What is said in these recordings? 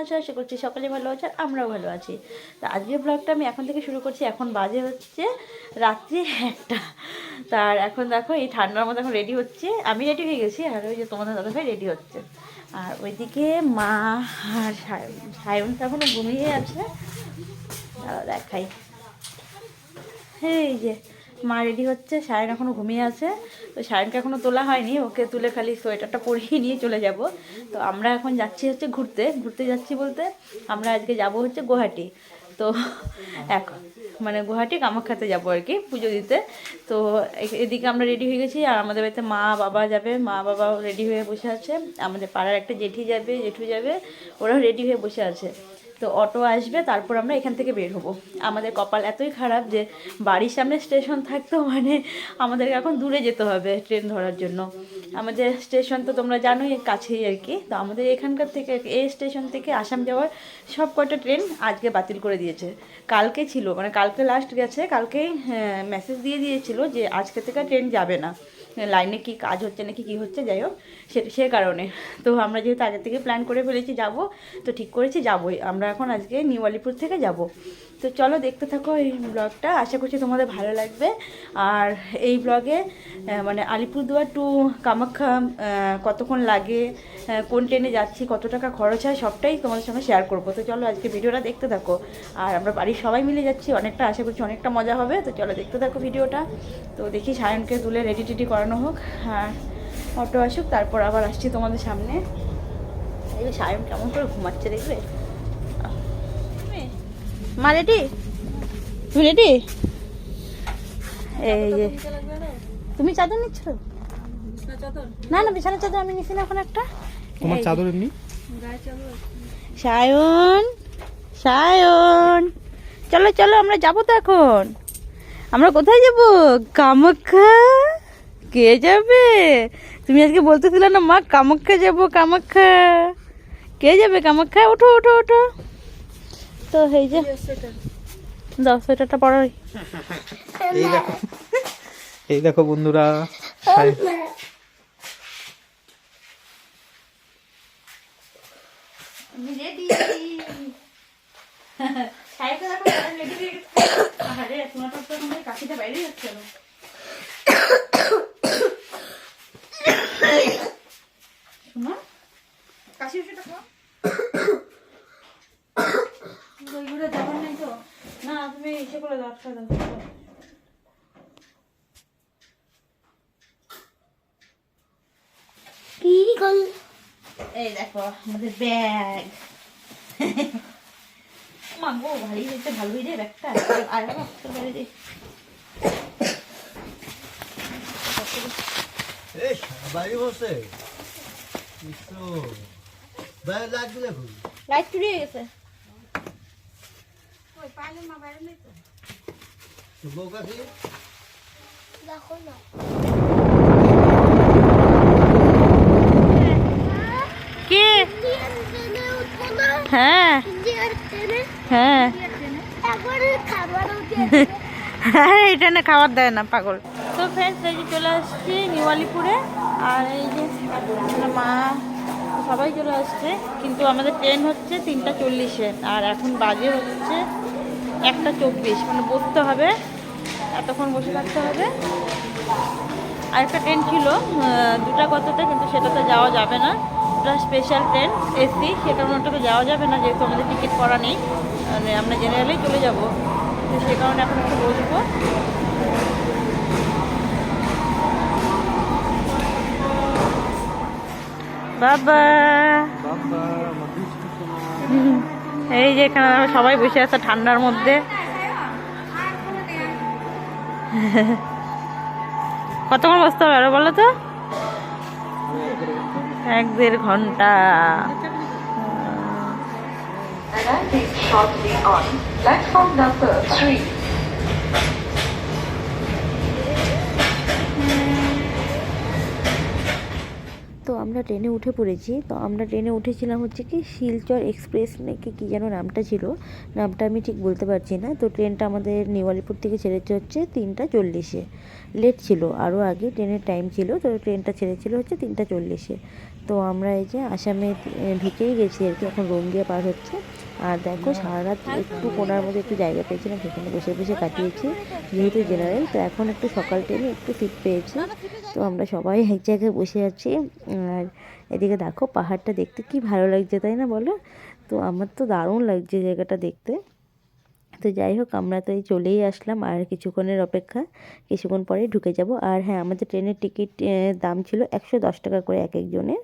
আছো? আশা করছি সকালে ভালো আছে, আর আমরাও ভালো আছি। তো আজকের ব্লগটা আমি এখন থেকে শুরু করছি। এখন বাজে হচ্ছে রাত্রি 1টা। তার এখন দেখো এই ঠান্ডার মধ্যে এখন রেডি হচ্ছে, আমি রেডি হয়ে গেছি, আর ওই যে তোমাদের দাদাভাই রেডি হচ্ছে। আর ওইদিকে মা আর সায়ন তো এখনও ঘুমিয়ে আছে। দেখাই, এই যে মা রেডি হচ্ছে, সায়ন এখনও ঘুমিয়ে আছে। তো সায়নকে এখনও তোলা হয়নি, ওকে তুলে খালি সোয়েটারটা পরিয়ে নিয়ে চলে যাব। তো আমরা এখন যাচ্ছি হচ্ছে ঘুরতে যাচ্ছি বলতে আমরা আজকে যাব হচ্ছে গুয়াহাটি। তো এখন মানে গুয়াহাটি কামাখ্যাতে যাবো আর কি পুজো দিতে। তো এদিকে আমরা রেডি হয়ে গেছি, আর আমাদের বাড়িতে মা বাবা যাবে, মা বাবাও রেডি হয়ে বসে আছে। আমাদের পাড়ার একটা জেঠু যাবে, ওরাও রেডি হয়ে বসে আছে। তো অটো আসবে, তারপর আমরা এখান থেকে বের হবো। আমাদের কপাল এতই খারাপ যে বাড়ির সামনে স্টেশন থাকতো, মানে আমাদেরকে এখন দূরে যেতে হবে ট্রেন ধরার জন্য। আমাদের স্টেশন তো তোমরা জানোই কাছেই আর কি। তো আমাদের এখানকার থেকে এই স্টেশন থেকে আসাম যাওয়ার সব কটা ট্রেন আজকে বাতিল করে দিয়েছে। কালকে ছিল, মানে কালকে লাস্ট গেছে, কালকেই মেসেজ দিয়ে দিয়েছিল যে আজকে থেকে ট্রেন যাবে না, লাইনে কি কাজ হচ্ছে নাকি কী হচ্ছে, যাই হোক সে কারণে। তো আমরা যেহেতু আগে থেকে প্ল্যান করে ফেলেছি যাব, তো ঠিক করেছি যাবোই আমরা। এখন আজকে নিউ আলিপুর থেকে যাব। তো চলো দেখতে থাকো এই ব্লগটা, আশা করছি তোমাদের ভালো লাগবে। আর এই ব্লগে মানে আলিপুরদুয়ার টু কামাখ্যা কতক্ষণ লাগে, কোন ট্রেনে যাচ্ছি, কত টাকা খরচ হয়, সবটাই তোমাদের সঙ্গে শেয়ার করবো। তো চলো আজকে ভিডিওটা দেখতে থাকো। আর আমরা বাড়ির সবাই মিলে যাচ্ছি, অনেকটা আশা করছি অনেকটা মজা হবে। তো চলো দেখতে থাকো ভিডিওটা। তো দেখি সায়নকে তুলে রেডি করানো হোক, আর অটো আসুক, তারপর আবার আসছি তোমাদের সামনে। এই সায়ন কেমন করে ঘুমাচ্ছে দেখবে। মা রেডি? তুমি রেডি? এই যে তুমি চাদর নিচ্ছ? না না, বিছানার চাদর আমি নিছি না এখন একটা। তোমার চাদর এমনি সায়ন চলো চলো, আমরা যাবো তো এখন। আমরা কোথায় যাব? কামাখ্যা। কে যাবে? তুমি আজকে বলতেছিলে না মা কামাখ্যা যাব, কামাখ্যা। কে যাবে কামাখ্যা? ওঠো ওঠো ওঠো। তো এই যে দাও সোয়েটারটা পরাই। এই দেখো বন্ধুরা, কাশিটা বাইরে যাচ্ছে না। শোনো, কাশি ওষুধটা খাও। ওইগুলো যাবার নাই তো? না তুমি এসে করে দাও, আটকা দাও। এই দেখো আমাদের ব্যাগ। মা গো ভারী হয়েছে, ভালোই রে ব্যাগটা। আর বাড়ি বসে লাইট চুরিয়ে গেছে। কে? হ্যাঁ হ্যাঁ, এটা না খাবার দেয় না, পাগল। তো ফ্রেন্ডস এই যে চলে আসছি নিউ আলিপুরে, আর এই যে মা সবাই চলে আসছে। কিন্তু আমাদের ট্রেন হচ্ছে 3টা 40-এ, আর এখন বাজে হচ্ছে 1টা 24, মানে বসতে হবে, এতক্ষণ বসে থাকতে হবে। আর একটা ট্রেন ছিল 2টা কতটা, কিন্তু সেটাতে যাওয়া যাবে না, ওটা স্পেশাল ট্রেন এসি, সেটা ওটাতে যাওয়া যাবে না যেহেতু আমাদের টিকিট করা নেই, মানে আমরা জেনারেলেই চলে যাব। তো সে কারণে এখন একটু বসবো। বাবা এই যে এখানে সবাই বসে আছে ঠান্ডার মধ্যে। কতক্ষণ বসতে হবে আরো বলো তো? 1-1.5 ঘন্টা। তো আমরা ট্রেনে উঠে পড়েছি। তো আমরা ট্রেনে উঠেছিলাম হচ্ছে কি শিলচর এক্সপ্রেস নাকি কী যেন নামটা ছিল, নামটা আমি ঠিক বলতে পারছি না। তো ট্রেনটা আমাদের নিউ আলিপুর থেকে ছেড়েছে হচ্ছে 3টা 40-এ, লেট ছিল, আরও আগে ট্রেনের টাইম ছিল। তো ট্রেনটা ছেড়েছিল হচ্ছে 3টা 40-এ। তো আমরা এই যে আসামে ঢুকেই গেছি আর কি, এখন রুম দিয়ে পার হচ্ছে। আর দেখো সারা রাত একটু কোনার মধ্যে একটু জায়গা পেয়েছিলাম, সেখানে বসে বসে কাটিয়েছি, যেহেতু জেনারেল। তো এখন একটু সকাল ট্রেনে একটু সিট পেয়েছি, তো আমরা সবাই এক জায়গায় বসে আছি। আর এদিকে দেখো পাহাড়টা দেখতে কি ভালো লাগছে, তাই না বলো? তো আমার তো দারুণ লাগছে জায়গাটা দেখতে। তো যাই হোক, আমরা তো এই চলেই আসলাম, আর কিছুক্ষণের অপেক্ষা, কিছুক্ষণ পরেই ঢুকে যাব। আর হ্যাঁ, আমাদের ট্রেনের টিকিট দাম ছিল 110 টাকা করে এক একজনের।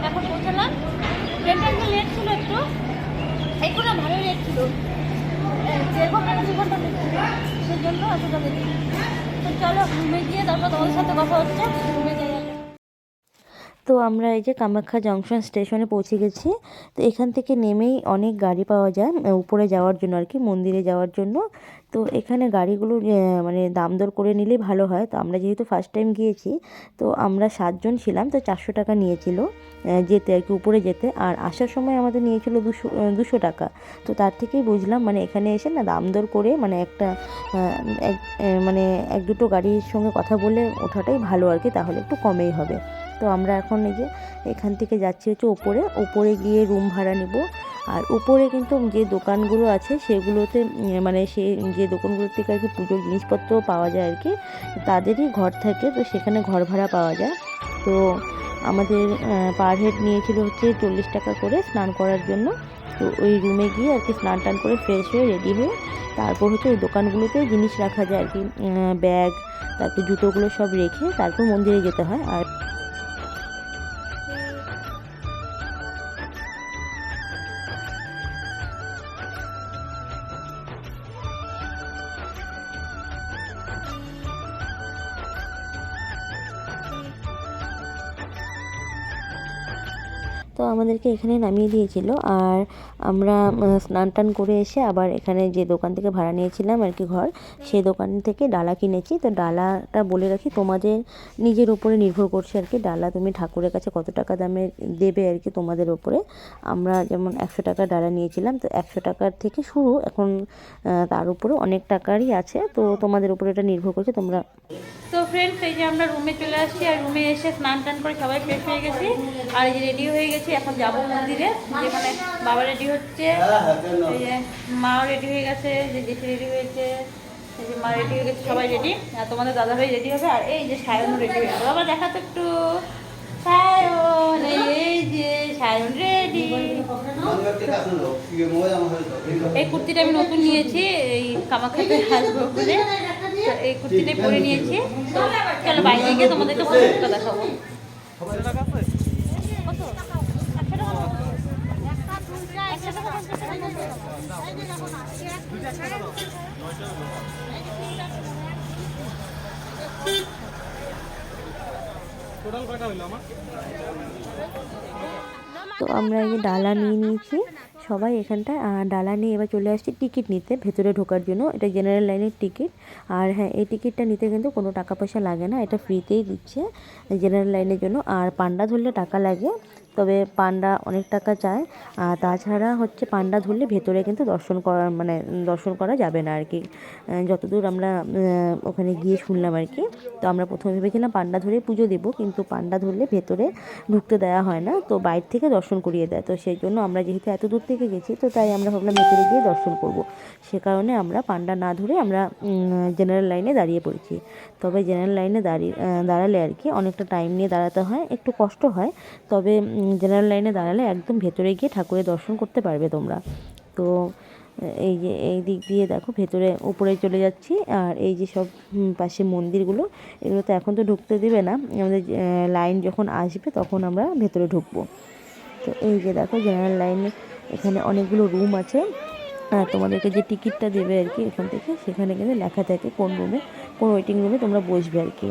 এখন পৌঁছালাম, ট্রেনটা একটু লেট ছিল, একটু এইগুলো ভালো লেট ছিল, 1.5 ঘন্টা না 2 ঘন্টা লেট ছিল, সেই জন্য এতটা লেট। তো চলো রুমে গিয়ে তারপর তোমাদের সাথে কথা হচ্ছে, রুমে যাই। তো আমরা এই যে কামাখ্যা জংশন স্টেশনে পৌঁছে গেছি। তো এখান থেকে নেমেই অনেক গাড়ি পাওয়া যায় উপরে যাওয়ার জন্য আর কি, মন্দিরে যাওয়ার জন্য। তো এখানে গাড়িগুলো মানে দাম দর করে নিলেই ভালো হয়। তো আমরা যেহেতু ফার্স্ট টাইম গিয়েছি, তো আমরা 7 জন ছিলাম, তো 400 টাকা নিয়েছিল যেতে আর কি, উপরে যেতে। আর আসার সময় আমাদের নিয়েছিল 200 টাকা। তো তার থেকেই বুঝলাম মানে এখানে এসে না দাম দর করে মানে মানে এক দুটো গাড়ির সঙ্গে কথা বলে ওঠাটাই ভালো আর কি, তাহলে একটু কমেই হবে। তো আমরা এখন এই যে এখান থেকে যাচ্ছি হচ্ছে উপরে গিয়ে রুম ভাড়া নিব। আর উপরে কিন্তু যে দোকানগুলো আছে সেগুলোতে মানে যে দোকানগুলো থেকে আর কি পুজোর জিনিসপত্র পাওয়া যায় আর কি, তাদেরই ঘর থাকে, তো সেখানে ঘর ভাড়া পাওয়া যায়। তো আমাদের পার হেড নিয়েছিল হচ্ছে 40 টাকা করে স্নান করার জন্য। তো ওই রুমে গিয়ে আর কি স্নান টান করে ফ্রেশ হয়ে রেডি হয়ে তারপর হচ্ছে ওই দোকানগুলোতে জিনিস রাখা যায় আর কি, ব্যাগ, তারপর জুতোগুলো সব রেখে তারপর মন্দিরে যেতে হয়। আর তো আমাদেরকে এখানে নামিয়ে দিয়েছিল। আর আমরা স্নান টান করে এসে আবার এখানে যে দোকান থেকে ভাড়া নিয়েছিলাম আর কি ঘর, সেই দোকান থেকে ডালা কিনেছি। তো ডালাটা বলে রাখি, তোমাদের নিজের উপরে নির্ভর করছে আর কি, ডালা তুমি ঠাকুরের কাছে কত টাকা দামে দেবে আর কি, তোমাদের উপরে। আমরা যেমন 100 টাকার ডালা নিয়েছিলাম, তো 100 টাকার থেকে শুরু, এখন তার উপরে অনেক টাকারই আছে, তো তোমাদের উপরে এটা নির্ভর করছে তোমরা। তো ফ্রেন্ডস, এই যে আমরা রুমে চলে আসছি, আর রুমে এসে স্নান টান করে সবাই ফ্রেশ হয়ে গেছি, আর এই যে রেডি হয়ে গেছি, এখন যাবো মন্দিরে। যেখানে বাবা রেডি হচ্ছে, এই যে মাও রেডি হয়ে গেছে, যে জেঠি রেডি হয়েছে, এই যে মা রেডি হয়ে গেছে, সবাই রেডি। আর তোমাদের দাদাভাই রেডি হবে, আর এই যে সায়নও রেডি হয়ে গেছে। বাবা দেখা তো একটু, সায়ন, এই যে সায়ন রেডি। এই কুর্তিটা আমি নতুন নিয়েছি, এই কামাখ্যাতে আসবো বলে, তো এই কুর্তিটাই পরে নিয়েছি। তো চলো বাইরে গিয়ে তোমাদেরকে কুর্তিটা দেখাবো। তো আমরা এই যে ডালা নিয়ে নিয়েছি সবাই এখানটায়, আর ডালা নিয়ে এবার চলে আসছি টিকিট নিতে ভেতরে ঢোকার জন্য। এটা জেনারেল লাইনের টিকিট। আর হ্যাঁ, এই টিকিটটা নিতে কিন্তু কোনো টাকা পয়সা লাগে না, এটা ফ্রিতেই দিচ্ছে জেনারেল লাইনের জন্য। আর পান্ডা ধরলে টাকা লাগে, তবে পান্ডা অনেক টাকা চায়। আর তাছাড়া হচ্ছে পান্ডা ধরলে ভেতরে কিন্তু দর্শন করা যাবে না আর কি, যতদূর আমরা ওখানে গিয়ে শুনলাম আর কি। তো আমরা প্রথমে ভেবেছিলাম পান্ডা ধরে পুজো দেবো, কিন্তু পান্ডা ধরলে ভেতরে ঢুকতে দেওয়া হয় না, তো বাইরে থেকে দর্শন করিয়ে দেয়। তো সেই জন্য আমরা যেহেতু এত দূর থেকে গেছি, তো তাই আমরা ভাবলাম ভেতরে গিয়ে দর্শন করব। সে কারণে আমরা পান্ডা না ধরে আমরা জেনারেল লাইনে দাঁড়িয়ে পড়েছি। তবে জেনারেল লাইনে দাঁড়ালে আর কি অনেকটা টাইম নিয়ে দাঁড়াতে হয়, একটু কষ্ট হয়। তবে জেনারেল লাইনে দাঁড়ালে একদম ভেতরে গিয়ে ঠাকুরের দর্শন করতে পারবে তোমরা। তো এই যে এই দিক দিয়ে দেখো ভেতরে উপরে চলে যাচ্ছি। আর এই যে সব পাশে মন্দিরগুলো, এগুলো তো এখন তো ঢুকতে দেবে না, আমাদের লাইন যখন আসবে তখন আমরা ভেতরে ঢুকবো। তো এই যে দেখো জেনারেল লাইনে এখানে অনেকগুলো রুম আছে। আর তোমাদেরকে যে টিকিটটা দেবে আর কি এখান থেকে, সেখানে কিন্তু লেখা থাকে কোন ওয়েটিং রুমে তোমরা বসবে আর কি।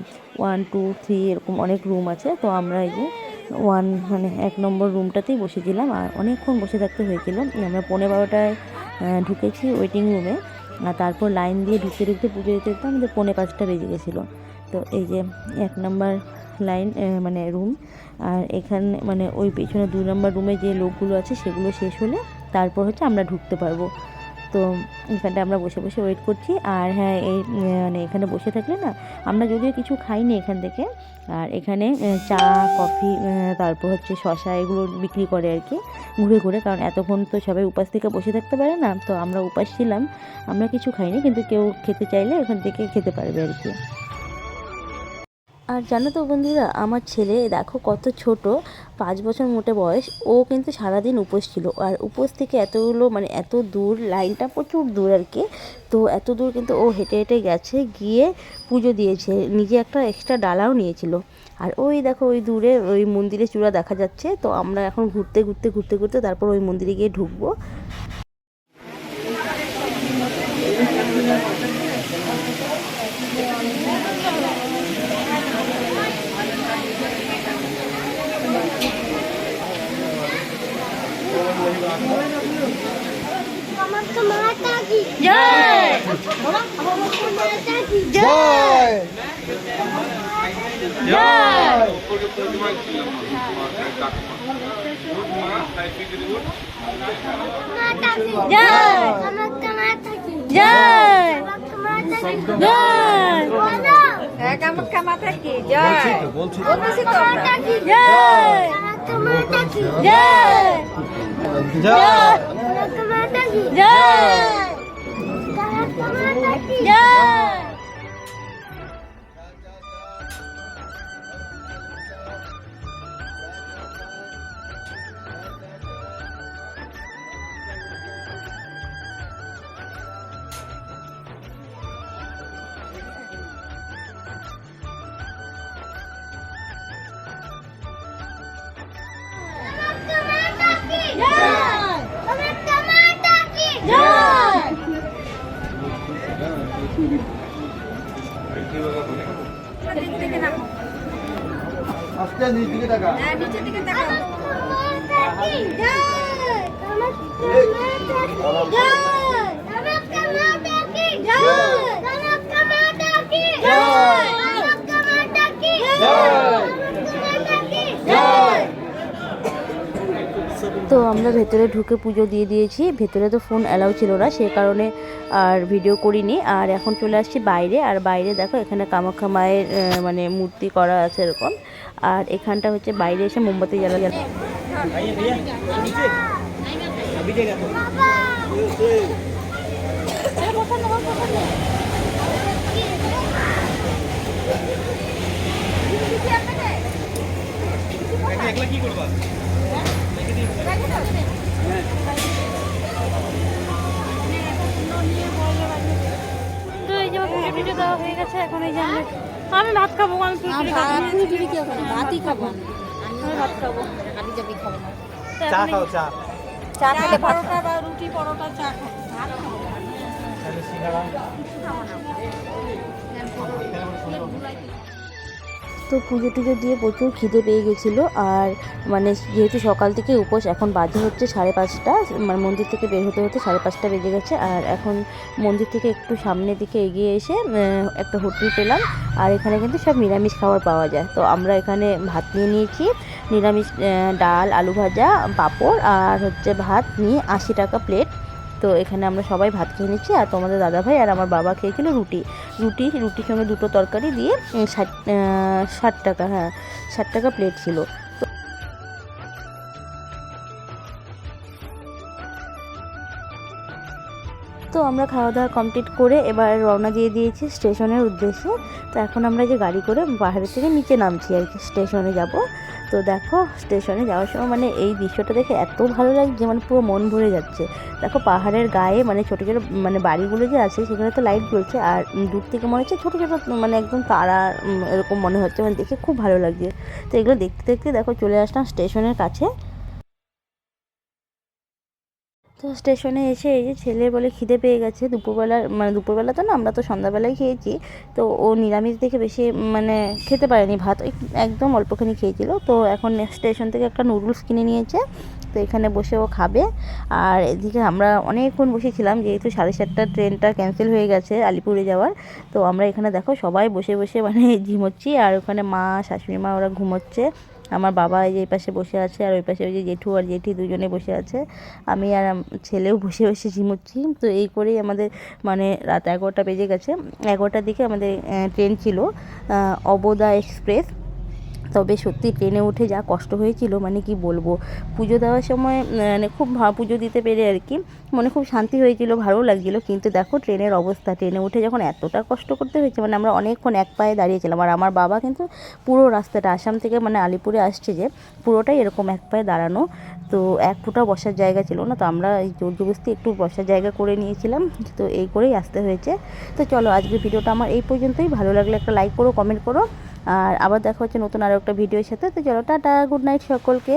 1, 2, 3 এরকম অনেক রুম আছে। তো আমরা এই যে 1 নম্বর রুমটাতেই বসেছিলাম, আর অনেকক্ষণ বসে থাকতে হয়েছিল। আমরা 12:15টায় ঢুকেছি ওয়েটিং রুমে, আর তারপর লাইন দিয়ে ঢুকতে পুজো দিতে আমাদের 4:45টা বেজে গেছিলো। তো এই যে 1 নম্বর লাইন মানে রুম। আর এখানে মানে ওই পেছনে 2 নম্বর রুমে যে লোকগুলো আছে সেগুলো শেষ হলে তারপর হচ্ছে আমরা ঢুকতে পারবো। তো এখানটা আমরা বসে বসে ওয়েট করছি। আর হ্যাঁ, এই মানে এখানে বসে থাকলে না, আমরা যদিও কিছু খাইনি এখান থেকে, আর এখানে চা কফি তারপর হচ্ছে শসা এগুলো বিক্রি করে আর কি ঘুরে ঘুরে, কারণ এতক্ষণ তো সবাই উপাস থেকে বসে থাকতে পারে না। তো আমরা উপাস ছিলাম, আমরা কিছু খাইনি, কিন্তু কেউ খেতে চাইলে এখান থেকে খেতে পারবে আর কি। আর জানো তো বন্ধুরা, আমার ছেলে দেখো কত ছোট, 5 বছর মোটে বয়স, ও কিন্তু সারাদিন উপোস ছিল। আর উপোস থেকে এতগুলো মানে এত দূর, লাইনটা প্রচুর দূর আর কি, তো এত দূর কিন্তু ও হেঁটে হেঁটে গেছে, গিয়ে পুজো দিয়েছে, নিজে একটা এক্সট্রা ডালাও নিয়েছিল। আর ওই দেখো ওই দূরে ওই মন্দিরের চূড়া দেখা যাচ্ছে। তো আমরা এখন ঘুরতে ঘুরতে ঘুরতে ঘুরতে তারপর ওই মন্দিরে গিয়ে ঢুকবো। তো আমরা ভেতরে ঢুকে পুজো দিয়ে দিয়েছি। ভেতরে তো ফোন অ্যালাউ ছিল না, সে কারণে আর ভিডিও করিনি। আর এখন চলে আসছি বাইরে। আর বাইরে দেখো এখানে কামাখ্যা মায়ের মানে মূর্তি করা আছে এরকম। আর এখানটা হচ্ছে বাইরে এসে মোমবাতি জ্বালা জ্বালা। কি করবা? তো এই যে পুজো টুজো দেওয়া হয়ে গেছে, এখন এই যে আমি ভাত খাবো। আমি ভাতই খাবো, আমি ভাত খাবো। আমি যাবি খাবো না। চা খাও, চা। চা খেলে পরোটা বা রুটি পরোটা চা খাবো, ভাত খাবো না। তো পুজো টুজো দিয়ে প্রচুর খিদে পেয়ে গেছিলো। আর মানে যেহেতু সকাল থেকে উপোস, এখন বাজে হচ্ছে 5:30, মানে মন্দির থেকে বের হতে হতে 5:30 বেজে গেছে। আর এখন মন্দির থেকে একটু সামনের দিকে এগিয়ে এসে একটা হোটেল পেলাম। আর এখানে কিন্তু সব নিরামিষ খাবার পাওয়া যায়। তো আমরা এখানে ভাত নিয়ে নিয়েছি, নিরামিষ ডাল, আলু ভাজা, পাঁপড় আর হচ্ছে ভাত নিয়ে 80 টাকা প্লেট। তো এখানে আমরা সবাই ভাত খেয়ে নিচ্ছি। আর তোমাদের দাদাভাই আর আমার বাবা খেয়েছিল রুটির সঙ্গে 2টো তরকারি দিয়ে 60 টাকা, হ্যাঁ 60 টাকা প্লেট ছিল। তো আমরা খাওয়া দাওয়া কমপ্লিট করে এবার রওনা দিয়ে দিয়েছি স্টেশনের উদ্দেশ্যে। তো এখন আমরা যে গাড়ি করে পাহাড়ের থেকে নিচে নামছি আর কি, স্টেশনে যাব। তো দেখো স্টেশনে যাওয়ার সময় মানে এই দৃশ্যটা দেখে এত ভালো লাগছে, মানে পুরো মন ভরে যাচ্ছে। দেখো পাহাড়ের গায়ে মানে ছোটো ছোটো মানে বাড়িগুলো যে আছে সেখানে তো লাইট জ্বলছে, আর দূর থেকে মনে হচ্ছে ছোটো ছোটো মানে একদম তারা এরকম মনে হচ্ছে, মানে দেখে খুব ভালো লাগছে। তো এগুলো দেখতে দেখতে দেখো চলে আসলাম স্টেশনের কাছে। তো স্টেশনে এসে এই যে ছেলে বলে খিদে পেয়ে গেছে, দুপুরবেলা তো না, আমরা তো সন্ধ্যাবেলায় খেয়েছি। তো ও নিরামিষ দেখে বেশি মানে খেতে পারেনি ভাত, একদম অল্পখানি খেয়েছিল। তো এখন স্টেশন থেকে একটা নুডলস কিনে নিয়েছে, তো এখানে বসে ও খাবে। আর এদিকে আমরা অনেকক্ষণ বসেছিলাম, যেহেতু 7:30 ট্রেনটা ক্যান্সেল হয়ে গেছে আলিপুরে যাওয়ার। তো আমরা এখানে দেখো সবাই বসে বসে মানে ঝিমোচ্ছি, আর ওখানে মা শাশুড়ি মা ওরা ঘুমোচ্ছে। আমার বাবা এই পাশে বসে আছে, আর ওই পাশে ওই যে জেঠু আর জেঠি দুজনে বসে আছে। আমি আর ছেলেও বসে বসে ঝিমোচ্ছি। তো এই করেই আমাদের মানে রাত 11টা বেজে গেছে। 11টার দিকে আমাদের ট্রেন ছিল, অবোদা এক্সপ্রেস। তবে সত্যি ট্রেনে উঠে যা কষ্ট হয়েছিল মানে কি বলবো। পুজো দেওয়ার সময় মানে খুব পুজো দিতে পেরে আর কি মনে খুব শান্তি হয়েছিল, ভালো লাগছিল। কিন্তু দেখো ট্রেনের অবস্থা, ট্রেনে উঠে যখন এতটা কষ্ট করতে হয়েছে, মানে আমরা অনেকক্ষণ এক পায়ে দাঁড়িয়েছিলাম। আর আমার বাবা কিন্তু পুরো রাস্তাটা আসাম থেকে মানে আলিপুরে আসছে যে, পুরোটাই এরকম এক পায়ে দাঁড়ানো। তো এক ফোঁটা বসার জায়গা ছিল না, তো আমরা এই জোর জবরদস্তি একটু বসার জায়গা করে নিয়েছিলাম। তো এই করেই আসতে হয়েছে। তো চলো আজকের ভিডিওটা আমার এই পর্যন্তই। ভালো লাগলে একটা লাইক করো, কমেন্ট করো, আর আবার দেখা হচ্ছে নতুন আরও একটা ভিডিওর সাথে। তো চলো টাটা, গুড নাইট সকলকে।